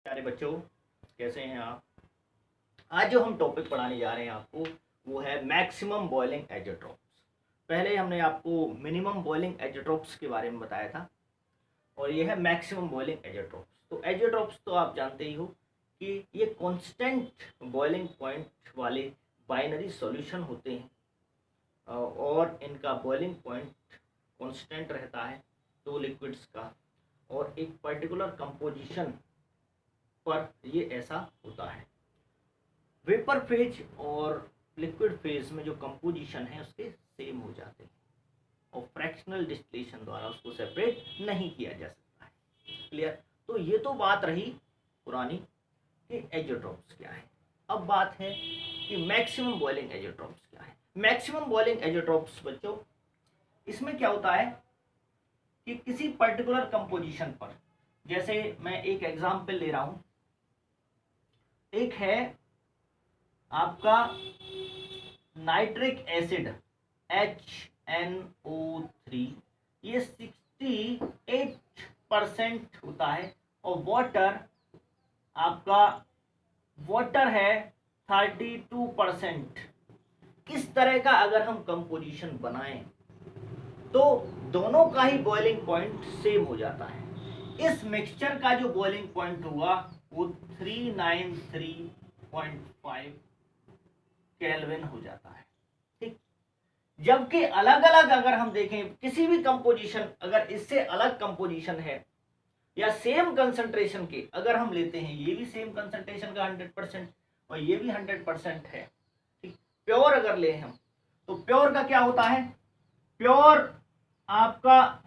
प्यारे बच्चों, कैसे हैं आप। आज जो हम टॉपिक पढ़ाने जा रहे हैं आपको, वो है मैक्सिमम बॉइलिंग एजेट्रोप्स। पहले हमने आपको मिनिमम बॉइलिंग एजेट्रोप्स के बारे में बताया था और ये है मैक्सिमम बॉइलिंग एजेट्रोप्स। तो एजेट्रोप्स तो आप जानते ही हो कि ये कांस्टेंट बॉइलिंग पॉइंट वाले बाइनरी सॉल्यूशन होते हैं और इनका बॉइलिंग पॉइंट कांस्टेंट रहता है दो लिक्विड्स का, और एक पर्टिकुलर कंपोजिशन पर ये ऐसा होता है। वेपर फेज और लिक्विड फेज में जो कंपोजिशन है उसके सेम हो जाते हैं और फ्रैक्शनल डिस्टिलेशन द्वारा उसको सेपरेट नहीं किया जा सकता है। क्लियर। तो ये तो बात रही पुरानी कि एजेट्रोप्स क्या है। अब बात है कि मैक्सिमम बॉइलिंग एजेट्रोप्स क्या है। मैक्सिमम बॉइलिंग एजेट्रोप्स बच्चों, इसमें क्या होता है कि किसी पर्टिकुलर कंपोजिशन पर, जैसे मैं एक एग्जांपल ले रहा हूं, एक है आपका नाइट्रिक एसिड HNO3, ये 68% होता है और वाटर है 32%। इस तरह का अगर हम कंपोजिशन बनाएं तो दोनों का ही बॉइलिंग पॉइंट सेम हो जाता है। इस मिक्सचर का जो बॉइलिंग पॉइंट हुआ वो 393.5 केल्विन हो जाता है। ठीक। जबकि अलग अलग अगर हम देखें किसी भी कंपोजिशन, अगर इससे अलग कंपोजिशन है या सेम कंसंट्रेशन के अगर हम लेते हैं, ये भी सेम कंसंट्रेशन का 100% और ये भी 100% है, ठीक। प्योर अगर ले हम तो प्योर का क्या होता है, प्योर आपका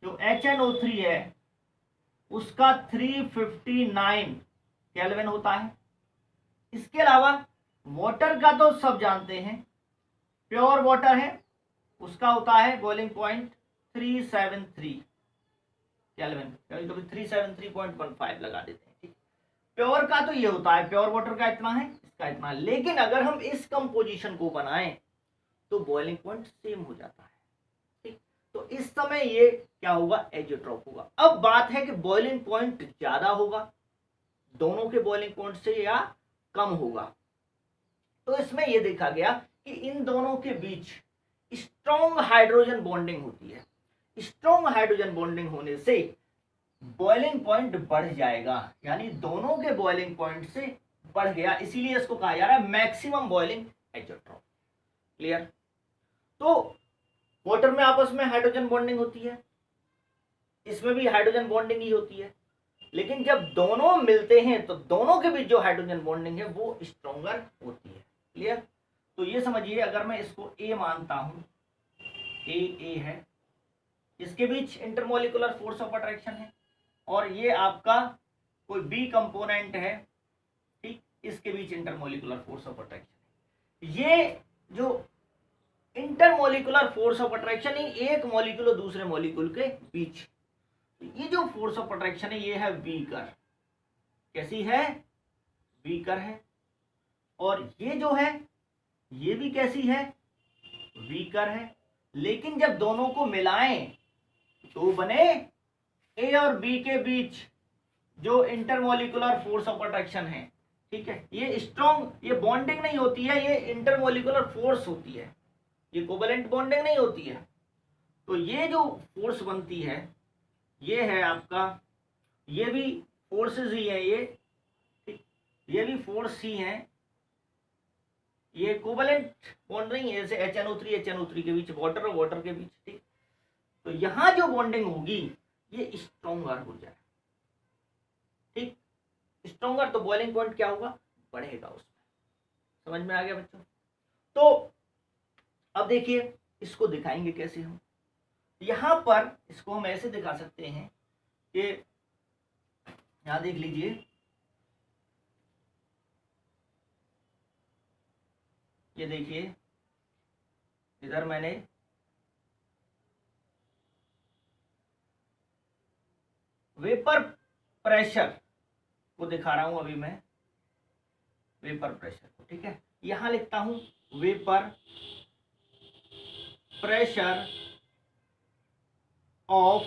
जो HNO3 है उसका 359 केल्विन होता है। इसके अलावा वाटर का तो सब जानते हैं, प्योर वाटर है उसका होता है बॉइलिंग पॉइंट 373 केल्विन, कभी कभी 373.15 लगा देते हैं। ठीक। प्योर का तो ये होता है, प्योर वाटर का इतना है, इसका इतना है। लेकिन अगर हम इस कंपोजिशन को बनाएं तो बॉइलिंग पॉइंट सेम हो जाता है। ठीक। तो इस समय ये क्या होगा, एजेट्रोप होगा। अब बात है कि बॉइलिंग पॉइंट ज्यादा होगा दोनों के बॉइलिंग पॉइंट से या कम होगा। तो इसमें यह देखा गया कि इन दोनों के बीच स्ट्रॉन्ग हाइड्रोजन बॉन्डिंग होती है। स्ट्रॉन्ग हाइड्रोजन बॉन्डिंग होने से बॉइलिंग पॉइंट बढ़ जाएगा, यानी दोनों के बॉइलिंग पॉइंट से बढ़ गया, इसीलिए इसको कहा जा रहा है मैक्सिमम बॉइलिंग एजेट्रोप। क्लियर। तो वाटर में आपस में हाइड्रोजन बॉन्डिंग होती है, इसमें भी हाइड्रोजन बॉन्डिंग ही होती है, लेकिन जब दोनों मिलते हैं तो दोनों के बीच जो हाइड्रोजन बॉन्डिंग है वो स्ट्रॉन्गर होती है। क्लियर। तो ये समझिए, अगर मैं इसको ए मानता हूं, ए है, इसके बीच इंटरमोलिकुलर फोर्स ऑफ अट्रैक्शन है, और ये आपका कोई बी कंपोनेंट है, ठीक, इसके बीच इंटरमोलिकुलर फोर्स ऑफ अट्रैक्शन। ये जो इंटरमोलिकुलर फोर्स ऑफ अट्रैक्शन है एक मॉलिक्यूल और दूसरे मॉलिक्यूल के बीच, ये जो फोर्स ऑफ अट्रैक्शन है ये है वीकर। कैसी है, वीकर है। और ये जो है ये भी कैसी है, वीकर है। लेकिन जब दोनों को मिलाएं तो बने ए और बी के बीच जो इंटरमोलिकुलर फोर्स ऑफ अट्रैक्शन है, ठीक है, ये स्ट्रॉन्ग, ये बॉन्डिंग नहीं होती है, ये इंटरमोलिकुलर फोर्स होती है, ये कोवैलेंट बॉन्डिंग नहीं होती है। तो ये जो फोर्स बनती है ये है आपका, ये भी फोर्सेस ही है, ये भी फोर्स ही है, ये कोवैलेंट बॉन्ड नहीं है, जैसे HNO3 के बीच, वाटर और वाटर के बीच। ठीक। तो यहां जो बॉन्डिंग होगी ये स्ट्रॉन्गर हो जाए। ठीक। स्ट्रॉन्गर तो बॉइलिंग पॉइंट क्या होगा, बढ़ेगा उसमें। समझ में आ गया बच्चों। तो अब देखिए इसको दिखाएंगे कैसे हम। यहां पर इसको हम ऐसे दिखा सकते हैं कि यहां देख लीजिए, ये देखिए इधर मैंने वेपर प्रेशर को दिखा रहा हूं, अभी मैं वेपर प्रेशर को, ठीक है, यहां लिखता हूं vapour pressure of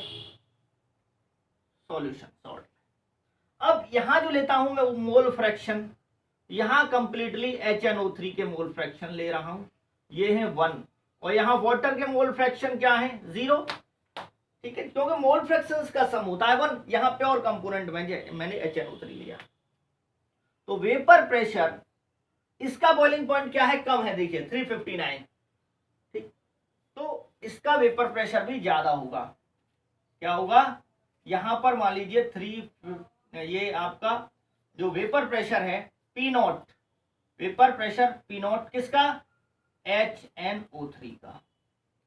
solution, salt. अब यहां जो लेता हूं मैं वो मोल फ्रैक्शन, यहां कंप्लीटली HNO3 के मोल फ्रैक्शन ले रहा हूं, ये है 1, और यहां वाटर के मोल फ्रैक्शन क्या है 0, ठीक है, क्योंकि मोल फ्रैक्शंस का सम होता है 1, यहां प्योर कंपोनेंट में मैंने HNO3 लिया। तो वेपर प्रेशर इसका बॉइलिंग पॉइंट क्या है, कम है, देखिए 359, ठीक, तो इसका वेपर प्रेशर भी ज्यादा होगा, क्या होगा, यहां पर मान लीजिए 3, ये आपका जो वेपर प्रेशर है P0, वेपर प्रेशर P0 किसका, HNO3 का,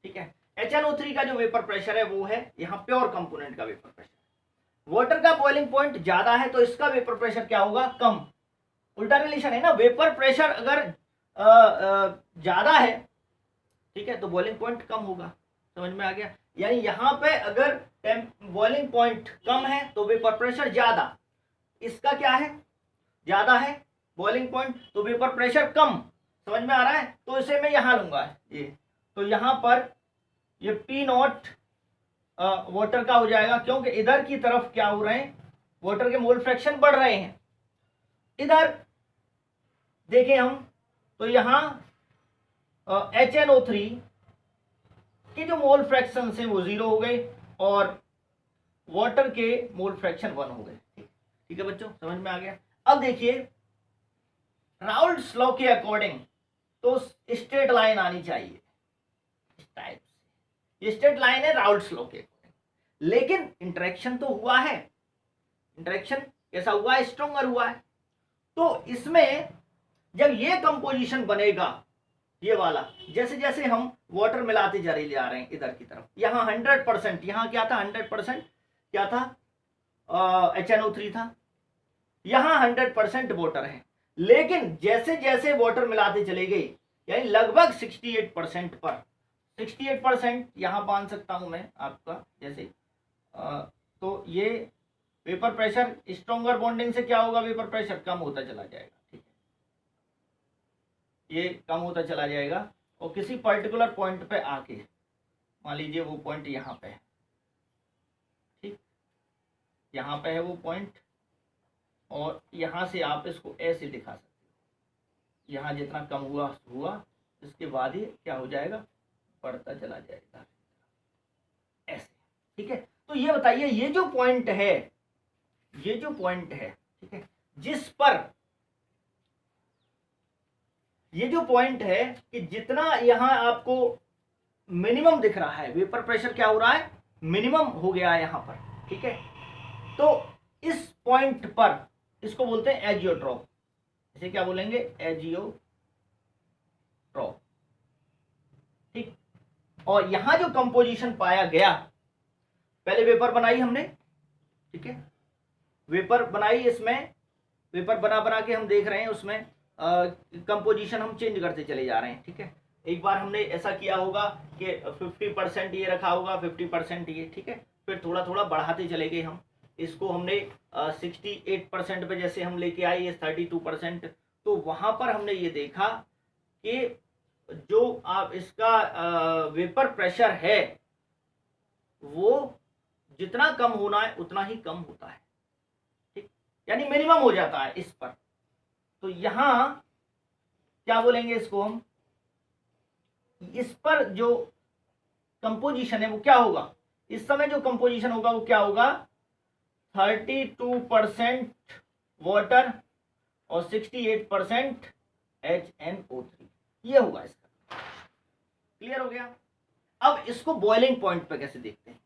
ठीक है, HNO3 का जो वेपर प्रेशर है वो है यहाँ प्योर कंपोनेंट का वेपर प्रेशर। वाटर का बॉइलिंग पॉइंट ज्यादा है तो इसका वेपर प्रेशर क्या होगा, कम, उल्टा रिलेशन है ना, वेपर प्रेशर अगर ज्यादा है, ठीक है, तो बॉइलिंग पॉइंट कम होगा, समझ में आ गया, यानी यहां पे अगर बॉइलिंग पॉइंट कम है तो वेपर प्रेशर ज्यादा, इसका क्या है, ज्यादा है बॉइलिंग पॉइंट तो वेपर प्रेशर कम, समझ में आ रहा है, तो इसे मैं यहां लूंगा ये, तो यहां पर ये P0 वाटर का हो जाएगा, क्योंकि इधर की तरफ क्या हो रहे हैं, वाटर के मोल फ्रैक्शन बढ़ रहे हैं, इधर देखें हम तो यहां HNO3 के जो मोल फ्रैक्शन है वो 0 हो गए और वाटर के मोल फ्रैक्शन 1 हो गए, ठीक है बच्चों, समझ में आ गया। अब देखिए राउल्ट्स लॉ के अकॉर्डिंग तो स्ट्रेट लाइन आनी चाहिए इस टाइप से, ये स्ट्रेट लाइन है राउल्ट्स लॉ के अकॉर्डिंग, लेकिन इंटरेक्शन तो हुआ है, इंटरेक्शन कैसा हुआ है, स्ट्रॉन्गर हुआ है, तो इसमें जब ये कंपोजिशन बनेगा ये वाला, जैसे जैसे हम वाटर मिलाते जा रहे हैं इधर की तरफ, यहाँ 100%, यहाँ क्या था 100% क्या था, HNO3 था, यहाँ 100% वाटर है, लेकिन जैसे जैसे वाटर मिलाते चले गए यानी लगभग 68% पर, 68% यहाँ मान सकता हूं मैं आपका, जैसे तो ये वेपर प्रेशर स्ट्रॉन्गर बॉन्डिंग से क्या होगा, वेपर प्रेशर कम होता चला जाएगा, ठीक है, ये कम होता चला जाएगा, और किसी पर्टिकुलर पॉइंट पे आके मान लीजिए वो पॉइंट यहाँ पे है, ठीक, यहाँ पे है वो पॉइंट, और यहाँ से आप इसको ऐसे दिखा सकते हो, यहाँ जितना कम हुआ इसके बाद ही क्या हो जाएगा, बढ़ता चला जाएगा ऐसे, ठीक है। तो ये बताइए ये जो पॉइंट है, ये जो पॉइंट है, ठीक है, जिस पर ये जो पॉइंट है कि जितना यहां आपको मिनिमम दिख रहा है, वेपर प्रेशर क्या हो रहा है, मिनिमम हो गया है यहां पर, ठीक है, तो इस पॉइंट पर इसको बोलते हैं एजियोट्रॉप, इसे क्या बोलेंगे, एजियोट्रॉप, ठीक, और यहां जो कंपोजिशन पाया गया, पहले वेपर बनाई हमने, ठीक है, वेपर बनाई, इसमें वेपर बना बना के हम देख रहे हैं उसमें कंपोजिशन हम चेंज करते चले जा रहे हैं, ठीक है, एक बार हमने ऐसा किया होगा कि 50% ये रखा होगा, 50% ये, ठीक है, फिर थोड़ा थोड़ा बढ़ाते चले गए हम, इसको हमने 68% पे जैसे हम लेके आए ये 32%, तो वहां पर हमने ये देखा कि जो आप इसका वेपर प्रेशर है वो जितना कम होना है उतना ही कम होता है, ठीक, यानी मिनिमम हो जाता है इस पर, तो यहां क्या बोलेंगे इसको हम, इस पर जो कंपोजिशन है वो क्या होगा, इस समय जो कंपोजिशन होगा वो क्या होगा, 32% वाटर और 68% HNO3, ये होगा इसका, क्लियर हो गया। अब इसको बॉइलिंग पॉइंट पे कैसे देखते हैं,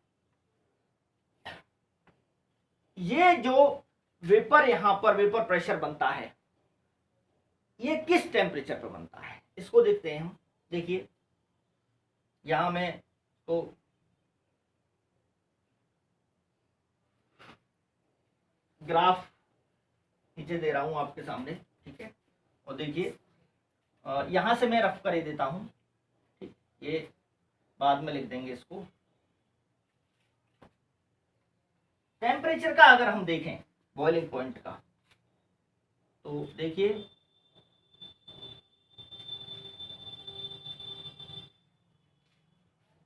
ये जो वेपर यहां पर वेपर प्रेशर बनता है ये किस टेम्परेचर पर बनता है, इसको देखते हैं हम, देखिए यहां मैं तो ग्राफ नीचे दे रहा हूं आपके सामने, ठीक है, और देखिए यहां से मैं रफ कर देता हूं, ठीक, ये बाद में लिख देंगे इसको, टेम्परेचर का अगर हम देखें बॉइलिंग पॉइंट का, तो देखिए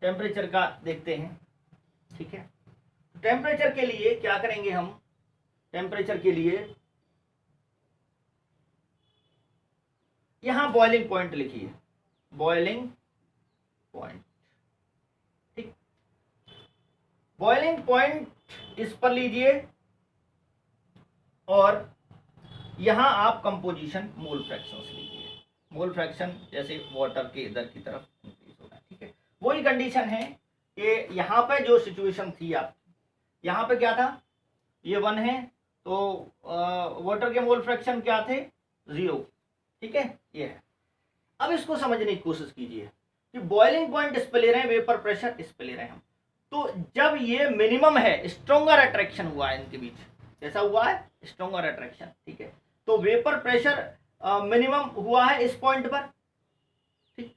टेम्परेचर का देखते हैं, ठीक है, टेम्परेचर के लिए क्या करेंगे हम, टेम्परेचर के लिए यहां बॉइलिंग पॉइंट लिखिए, बॉइलिंग पॉइंट, ठीक। बॉइलिंग पॉइंट इस पर लीजिए और यहां आप कंपोजिशन मोल फ्रैक्शन से लीजिए। मोल फ्रैक्शन जैसे वाटर के इधर की तरफ इंक्रीज होगा, ठीक है। वही कंडीशन है कि यहां पे जो सिचुएशन थी, आप यहां पे क्या था, ये 1 है, तो वाटर के मोल फ्रैक्शन क्या थे, 0, ठीक है, ये है। अब इसको समझने की कोशिश कीजिए कि बॉइलिंग पॉइंट इस पे ले रहे हैं, वेपर प्रेशर इस पे ले रहे हैं हम, तो जब ये मिनिमम है, स्ट्रॉन्गर अट्रैक्शन हुआ है इनके बीच, कैसा हुआ है, स्ट्रॉन्गर अट्रैक्शन, ठीक है। तो वेपर प्रेशर मिनिमम हुआ है इस पॉइंट पर, ठीक।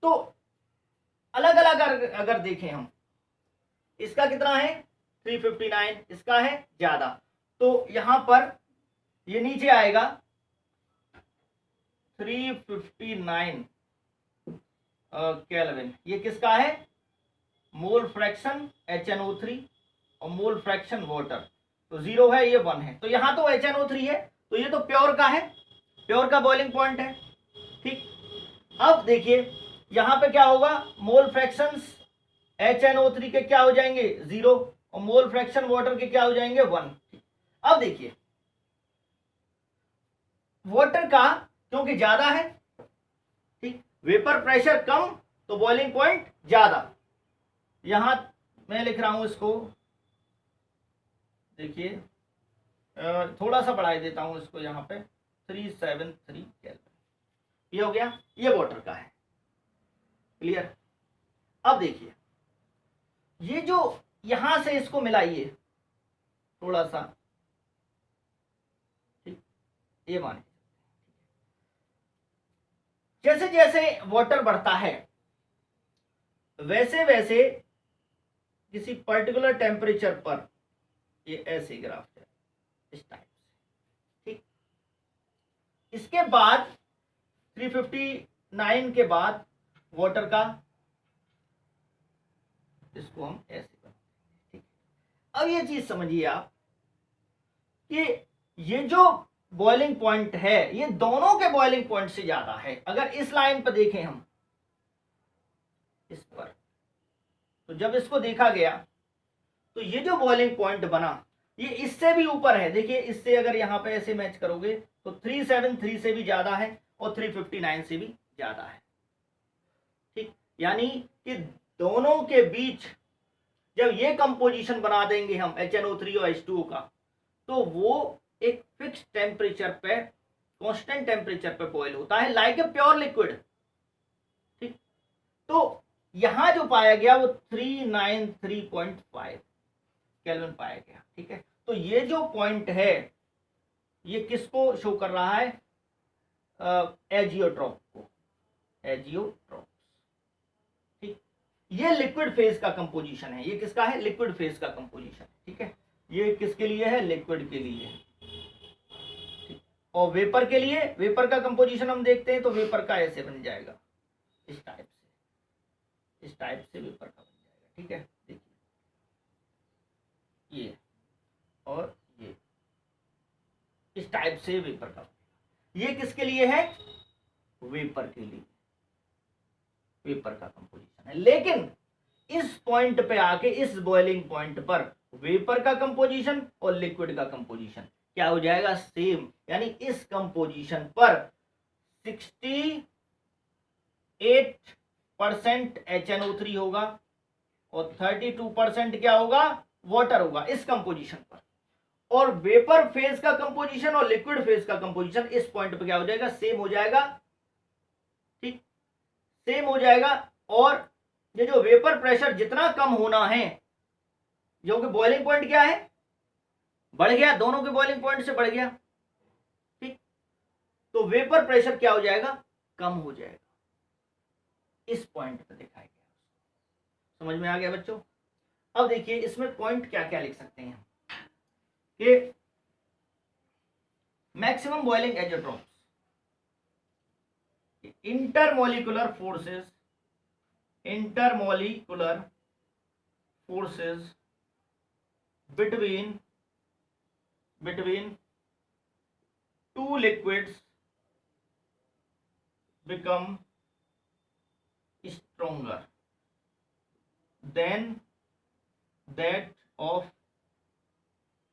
तो अलग अलग अगर देखें हम, इसका कितना है 359, इसका है ज्यादा, तो यहां पर ये नीचे आएगा 359 केल्विन। ये किसका है, मोल फ्रैक्शन HNO3 और मोल फ्रैक्शन वाटर, तो 0 है, ये 1 है, तो यहां तो HNO3 है, तो ये तो प्योर का है, प्योर का बॉइलिंग पॉइंट है, ठीक। अब देखिए यहां पे क्या होगा, मोल फ्रैक्शंस HNO3 के क्या हो जाएंगे 0 और मोल फ्रैक्शन वाटर के क्या हो जाएंगे 1। अब देखिए वाटर का क्योंकि ज्यादा है, ठीक, वेपर प्रेशर कम तो बॉइलिंग पॉइंट ज्यादा। यहां मैं लिख रहा हूं इसको, देखिए थोड़ा सा बढ़ा देता हूं इसको, यहां पे 373 केल्विन, ये हो गया, ये वाटर का है, क्लियर। अब देखिए ये जो यहां से इसको मिलाइए थोड़ा सा, ठीक, ये माने जैसे जैसे वाटर बढ़ता है वैसे वैसे किसी पर्टिकुलर टेम्परेचर पर ये ऐसे ग्राफ है इस टाइप से, ठीक। इसके बाद 359 के बाद वाटर का, इसको हम ऐसे करते हैं, ठीक। अब ये चीज समझिए आप कि ये जो बॉइलिंग पॉइंट है ये दोनों के बॉइलिंग पॉइंट से ज्यादा है। अगर इस लाइन पर देखें हम इस पर, तो जब इसको देखा गया तो ये जो बॉइलिंग पॉइंट बना ये इससे भी ऊपर है, देखिए इससे अगर यहां पे ऐसे मैच करोगे तो 373 से भी ज्यादा है और 359 से भी ज्यादा है, ठीक। यानी कि दोनों के बीच जब ये कंपोजिशन बना देंगे हम HNO3 और H2O का, तो वो एक फिक्स टेम्परेचर पे, कांस्टेंट टेम्परेचर पे बॉयल होता है लाइक ए प्योर लिक्विड, ठीक। तो यहां जो पाया गया वो 393.5 केल्विन पाया गया, ठीक है। तो ये जो पॉइंट है ये किसको शो कर रहा है, एजियोट्रॉप को, एजियोट्रॉप, ठीक। ये लिक्विड फेज का कंपोजिशन है, ये किसका है, लिक्विड फेज का कंपोजिशन, ठीक है। ये किसके लिए है, लिक्विड के लिए, ठीक। और वेपर के लिए, वेपर का कंपोजिशन हम देखते हैं तो वेपर का ऐसे बन जाएगा, इस टाइप से, इस टाइप से वेपर का बन जाएगा, ठीक है। देखिए ये और ये इस टाइप से वेपर का, ये किसके लिए है, वेपर के लिए, वेपर का कंपोजिशन है। लेकिन इस पॉइंट पे आके, इस बॉइलिंग पॉइंट पर वेपर का कंपोजिशन और लिक्विड का कंपोजिशन क्या हो जाएगा, सेम। यानी इस कंपोजिशन पर 68% HNO3 होगा और 32% क्या होगा, वाटर होगा इस कंपोजिशन पर। और वेपर फेज का कंपोजिशन और लिक्विड फेज का कंपोजिशन इस पॉइंट पे क्या हो जाएगा, सेम हो जाएगा, ठीक, सेम हो जाएगा। और ये जो वेपर प्रेशर जितना कम होना है, जो कि बॉइलिंग पॉइंट क्या है, बढ़ गया, दोनों के बॉइलिंग पॉइंट से बढ़ गया, ठीक। तो वेपर प्रेशर क्या हो जाएगा, कम हो जाएगा, इस पॉइंट पे दिखाया गया। समझ में आ गया बच्चों। अब देखिए इसमें पॉइंट क्या क्या लिख सकते हैं कि maximum boiling azeotropes, intermolecular forces, intermolecular forces between between two liquids become stronger than that of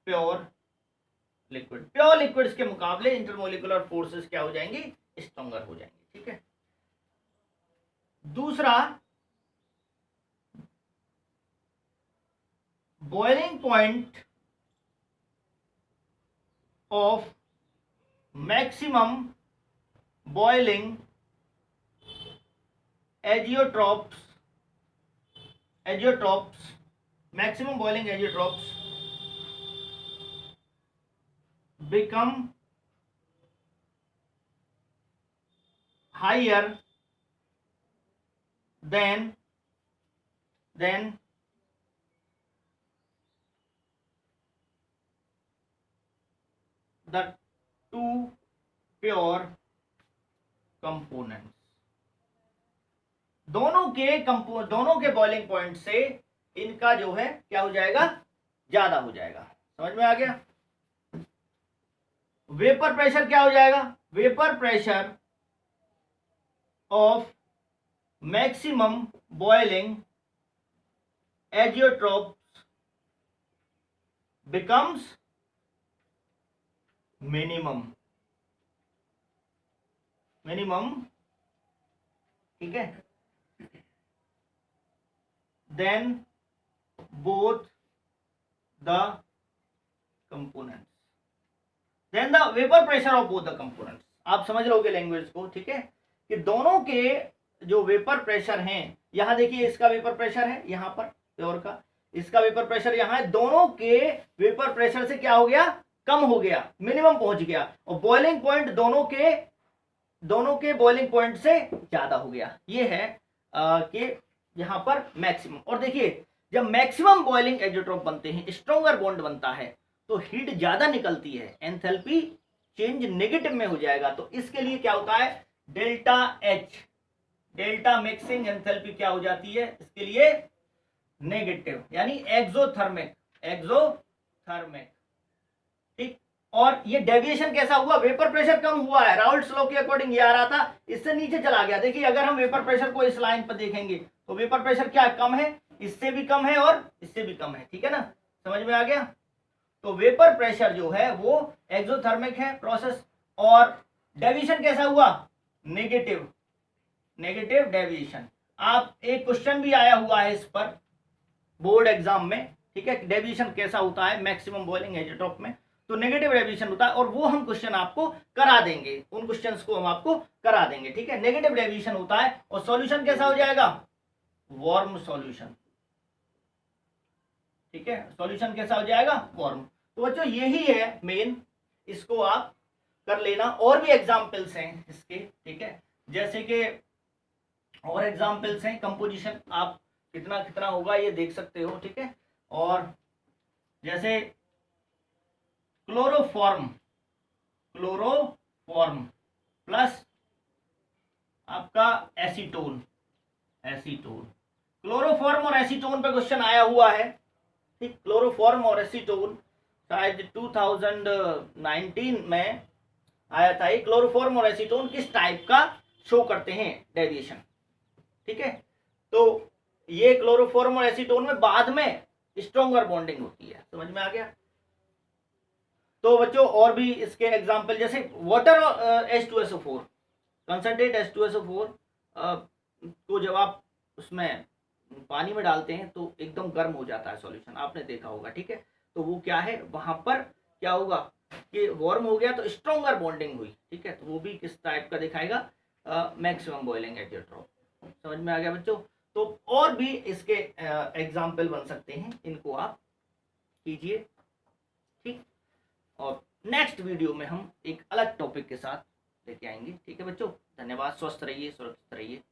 pure liquid. Pure liquids के मुकाबले इंटरमोलिकुलर फोर्सेस क्या हो जाएंगी, स्ट्रॉन्गर हो जाएंगी. ठीक है. दूसरा, boiling point of maximum boiling azeotropes maximum boiling azeotrops become higher than the two pure components. दोनों के बॉइलिंग पॉइंट से इनका जो है क्या हो जाएगा, ज्यादा हो जाएगा. समझ में आ गया. वेपर प्रेशर क्या हो जाएगा, vapour pressure of maximum boiling azeotropes becomes minimum. ठीक है. Then both the components, then the vapor pressure of both the components. आप समझ लोगे लैंग्वेज को. ठीक है, कि दोनों के जो वेपर प्रेशर हैं, यहां देखिए इसका वेपर प्रेशर है यहां पर प्योर का, इसका वेपर प्रेशर यहां है, दोनों के वेपर प्रेशर से क्या हो गया, कम हो गया, मिनिमम पहुंच गया, और बॉइलिंग पॉइंट दोनों के बॉइलिंग पॉइंट से ज्यादा हो गया. ये है कि यहां पर मैक्सिमम. और देखिए जब मैक्सिमम बॉइलिंग एजियोट्रोप बनते हैं, स्ट्रॉन्गर बॉन्ड बनता है, तो हीट ज्यादा निकलती है, एंथैल्पी चेंज नेगेटिव में हो जाएगा. तो इसके लिए क्या होता है, delta H, delta mixing enthalpy क्या हो जाती है, इसके लिए नेगेटिव, यानी एक्सोथर्मिक. ठीक. और ये डेविएशन कैसा हुआ, वेपर प्रेशर कम हुआ है, राउल्ट्स लॉ के अकॉर्डिंग ये आ रहा था, इससे नीचे चला गया. देखिए अगर हम वेपर प्रेशर को इस लाइन पर देखेंगे तो वेपर प्रेशर क्या कम है, इससे भी कम है और इससे भी कम है. ठीक है ना, समझ में आ गया. तो वेपर प्रेशर जो है वो एक्सोथर्मिक है प्रोसेस, और डेविएशन कैसा हुआ, नेगेटिव डेविएशन. आप एक क्वेश्चन भी आया हुआ है इस पर बोर्ड एग्जाम में. ठीक है, डेविएशन कैसा होता है मैक्सिमम बॉइलिंग एजियोट्रोप में, तो नेगेटिव डेविएशन होता है, और वो हम क्वेश्चन आपको करा देंगे, उन क्वेश्चंस को हम आपको करा देंगे. ठीक है, नेगेटिव डेविएशन होता है, और सॉल्यूशन कैसा हो जाएगा, वार्म सॉल्यूशन. ठीक है, सॉल्यूशन कैसा हो जाएगा, वार्म. तो बच्चों यही है मेन, इसको आप कर लेना. और भी एग्जाम्पल्स हैं इसके. ठीक है, जैसे कि और एग्जाम्पल्स हैं, कंपोजिशन आप कितना होगा ये देख सकते हो. ठीक है, और जैसे क्लोरोफॉर्म प्लस आपका एसीटोन. क्लोरोफॉर्म और एसीटोन पे क्वेश्चन आया हुआ है. ठीक, क्लोरोफॉर्म और एसीटोन शायद 2019 में आया था. ये क्लोरोफॉर्म और एसीटोन किस टाइप का शो करते हैं डेविएशन. ठीक है, तो ये क्लोरोफॉर्म और एसीटोन में बाद में स्ट्रॉन्गर बॉन्डिंग होती है. समझ में आ गया. तो बच्चों और भी इसके एग्जाम्पल, जैसे वाटर H2SO4, कंसंट्रेट H2SO4 को जब आप उसमें पानी में डालते हैं तो एकदम गर्म हो जाता है सॉल्यूशन, आपने देखा होगा. ठीक है, तो वो क्या है, वहां पर क्या होगा कि वार्म हो गया तो स्ट्रॉन्गर बॉन्डिंग हुई. ठीक है, तो वो भी किस टाइप का दिखाएगा, मैक्सिमम बॉइलिंग एजियोट्रोप. समझ में आ गया बच्चों. तो और भी इसके एग्जाम्पल बन सकते हैं, इनको आप कीजिए. ठीक, और नेक्स्ट वीडियो में हम एक अलग टॉपिक के साथ लेके आएंगे. ठीक है बच्चों, धन्यवाद. स्वस्थ रहिए, सुरक्षित रहिए.